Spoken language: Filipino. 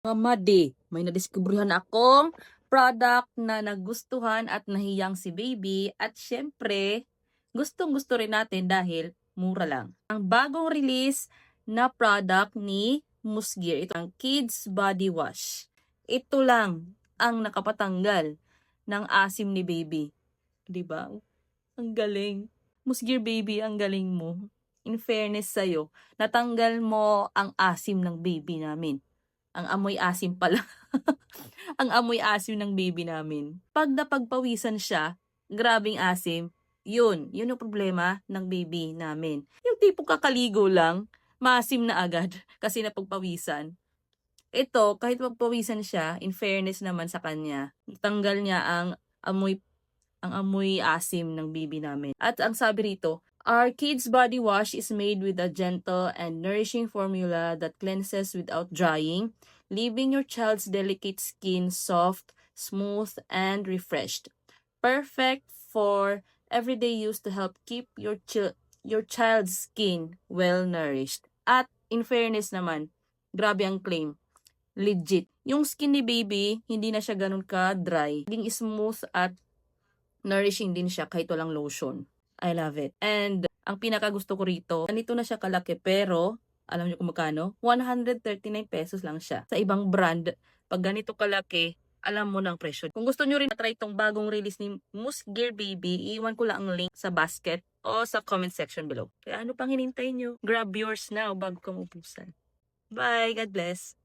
Mamadi, may nadiskubruhan akong product na nagustuhan at nahiyang si baby at syempre, gustong-gusto rin natin dahil mura lang. Ang bagong release na product ni Musgear, ito ang Kids Body Wash. Ito lang ang nakapatanggal ng asim ni baby. 'Di ba? Ang galing. Musgear baby, ang galing mo. In fairness sa'yo, natanggal mo ang asim ng baby namin. Ang amoy asim pala. Ang amoy asim ng baby namin. Pag napagpawisan siya, grabing asim, yun yung problema ng baby namin. Yung tipong kakaligo lang, maasim na agad kasi napagpawisan. Ito, kahit magpawisan siya, in fairness naman sa kanya, tanggal niya ang amoy asim ng baby namin. At ang sabi rito, our kids body wash is made with a gentle and nourishing formula that cleanses without drying, leaving your child's delicate skin soft, smooth, and refreshed. Perfect for everyday use to help keep your child's skin well nourished. At in fairness naman, grabe ang claim. Legit. Yung skin ni baby, hindi na siya ganun ka-dry. Naging smooth at nourishing din siya kahit walang lotion. I love it. And ang pinakagusto ko rito, ganito na siya kalaki pero alam niyo kung magkano? 139 pesos lang siya. Sa ibang brand, pag ganito kalaki, alam mo ng presyo. Kung gusto niyo rin try itong bagong release ni Musgear Baby, iwan ko lang ang link sa basket o sa comment section below. Kaya ano pang hinintay niyo? Grab yours now bago ka ubusan. Bye! God bless!